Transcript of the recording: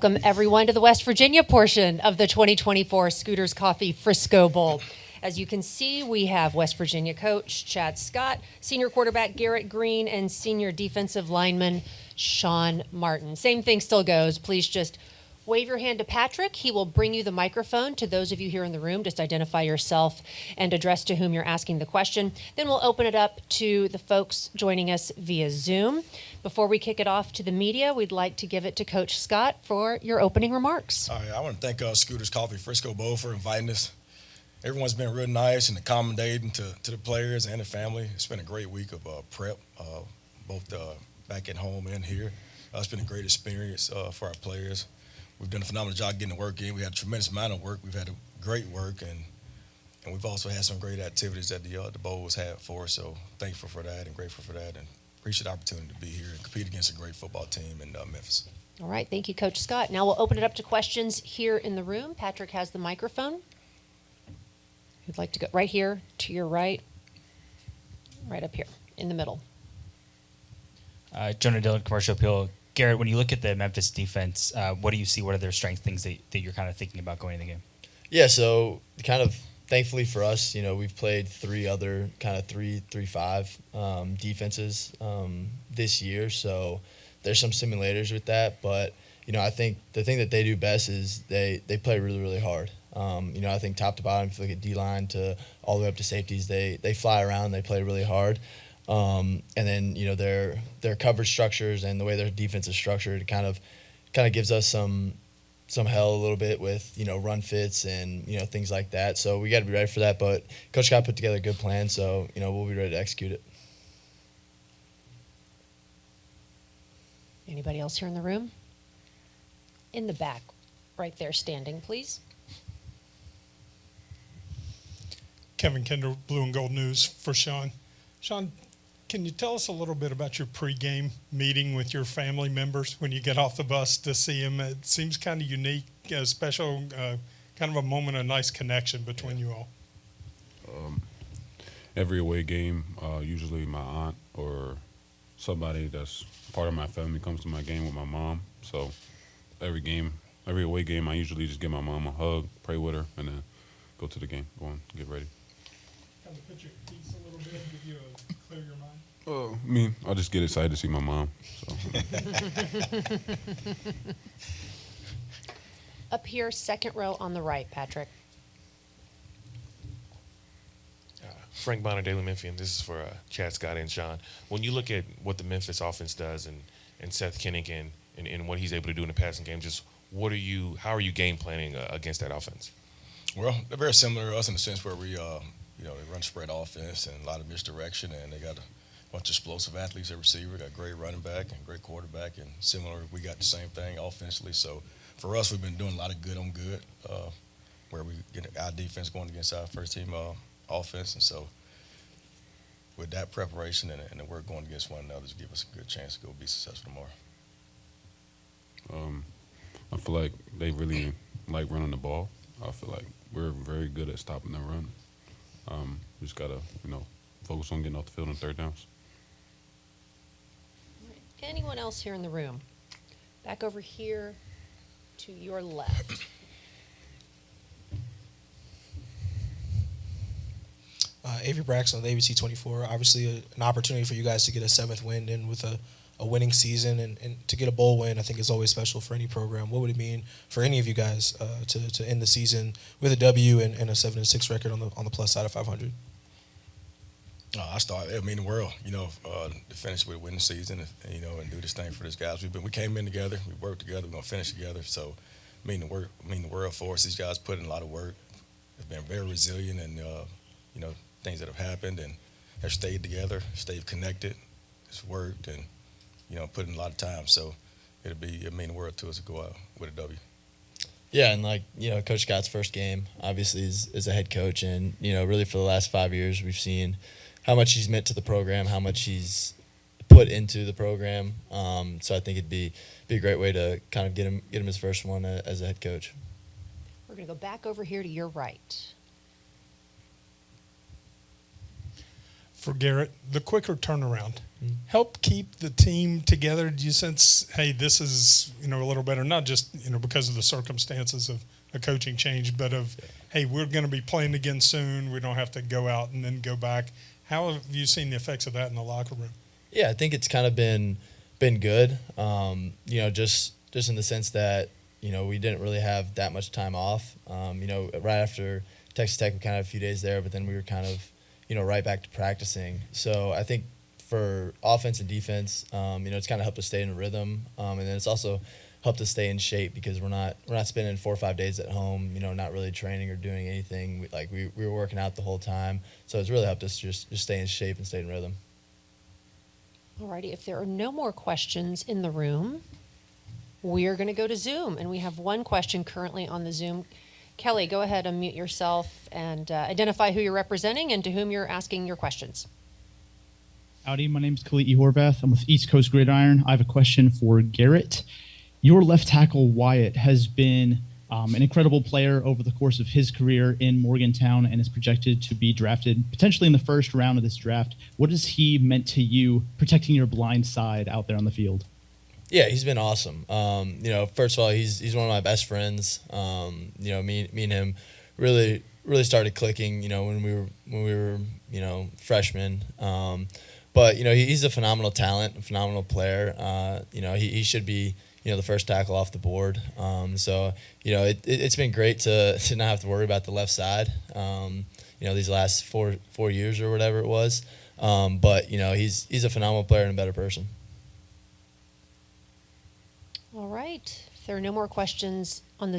Welcome everyone to the West Virginia portion of the 2024 Scooters Coffee Frisco Bowl. As you can see, we have West Virginia coach Chad Scott, senior quarterback Garrett Greene, and senior defensive lineman Sean Martin. Same thing still goes. Please just wave your hand to Patrick. He will bring you the microphone. To those of you here in the room, just identify yourself and address to whom you're asking the question. Then we'll open it up to the folks joining us via Zoom. Before we kick it off to the media, we'd like to give it to Coach Scott for your opening remarks. All right, I want to thank Scooters Coffee Frisco Bowl for inviting us. Everyone's been real nice and accommodating to the players and the family. It's been a great week of prep, both back at home and here. It's been a great experience for our players. We've done a phenomenal job getting the work in. We had a tremendous amount of work. We've had great work, and we've also had some great activities that the bowl has had for us. So thankful for that and grateful for that, and appreciate the opportunity to be here and compete against a great football team in Memphis. All right, thank you, Coach Scott. Now we'll open it up to questions here in the room. Patrick has the microphone. Who'd like to go right here to your right up here in the middle. Jonah Dillon, Commercial Appeal. Garrett, when you look at the Memphis defense, what do you see? What are their strengths, things that you're kind of thinking about going in the game? Yeah, so kind of thankfully for us, we've played three other kind of 3-5 defenses this year. So there's some simulators with that. But, I think the thing that they do best is they play really, really hard. I think top to bottom, if you look at D-line to all the way up to safeties, they fly around, they play really hard. And then, their coverage structures and the way their defense is structured kind of gives us some hell a little bit with, run fits and, things like that. So we got to be ready for that. But Coach Scott put together a good plan, so, we'll be ready to execute it. Anybody else here in the room? In the back, right there standing, please. Kevin Kinder, Blue and Gold News for Sean. Sean, can you tell us a little bit about your pregame meeting with your family members when you get off the bus to see them? It seems kind of unique, special, kind of a moment of nice connection between you all. Every away game, usually my aunt or somebody that's part of my family comes to my game with my mom. So every away game, I usually just give my mom a hug, pray with her, and then go to the game, go and get ready. Kind of put your peace a little bit, give you a clear your mind. I'll just get excited to see my mom. So. Up here, second row on the right, Patrick. Frank Bonner, Daily Memphian. This is for Chad Scott and Sean. When you look at what the Memphis offense does and Seth Kinnick and what he's able to do in the passing game, just how are you game planning against that offense? Well, they're very similar to us in the sense where we, they run spread offense and a lot of misdirection, and they got a bunch of explosive athletes at receiver, got great running back and great quarterback, and similar, we got the same thing offensively. So for us, we've been doing a lot of good on good, where we get our defense going against our first team offense, and so with that preparation and the work going against one another, give us a good chance to go be successful tomorrow. I feel like they really like running the ball. I feel like we're very good at stopping the run. We just got to, focus on getting off the field on third downs. Anyone else here in the room? Back over here to your left. Avery Braxton with ABC 24. Obviously, an opportunity for you guys to get a seventh win in with a winning season, and to get a bowl win, I think is always special for any program. What would it mean for any of you guys to end the season with a W and a 7-6 record on the plus side of 500? It mean the world, to finish with a winning season, and do this thing for these guys. We came in together, we worked together, we're gonna finish together. So, mean the world for us. These guys put in a lot of work. They've been very resilient, and things that have happened, and have stayed together, stayed connected. It's worked, and put in a lot of time. So, it'd mean the world to us to go out with a W. Yeah, and Coach Scott's first game, obviously, is a head coach, and really for the last 5 years, we've seen how much he's meant to the program, how much he's put into the program. So I think it'd be a great way to kind of get him his first one as a head coach. We're going to go back over here to your right. for Garrett, the quicker turnaround. Help keep the team together. Do you sense, hey, this is, a little better, not just, because of the circumstances of a coaching change, but of, hey, we're going to be playing again soon. We don't have to go out and then go back. How have you seen the effects of that in the locker room? Yeah, I think it's kind of been good. Just in the sense that we didn't really have that much time off. Right after Texas Tech, we kind of had a few days there, but then we were kind of right back to practicing. So I think for offense and defense, it's kind of helped us stay in a rhythm, and then it's also helped us stay in shape because we're not spending 4 or 5 days at home, not really training or doing anything. We were working out the whole time, so it's really helped us just stay in shape and stay in rhythm. Alrighty, if there are no more questions in the room, we are going to go to Zoom, and we have one question currently on the Zoom. Kelly, go ahead, unmute yourself, and identify who you're representing and to whom you're asking your questions. Howdy, my name is Khalid Horvath. I'm with East Coast Gridiron. I have a question for Garrett. Your left tackle, Wyatt, has been an incredible player over the course of his career in Morgantown and is projected to be drafted potentially in the first round of this draft. What has he meant to you protecting your blind side out there on the field? Yeah, he's been awesome. First of all, he's one of my best friends. Me and him really started clicking. When we were freshmen. But he's a phenomenal talent, a phenomenal player. He should be the first tackle off the board. It's been great to not have to worry about the left side. These last four years or whatever it was. But he's a phenomenal player and a better person. All right. If there are no more questions on the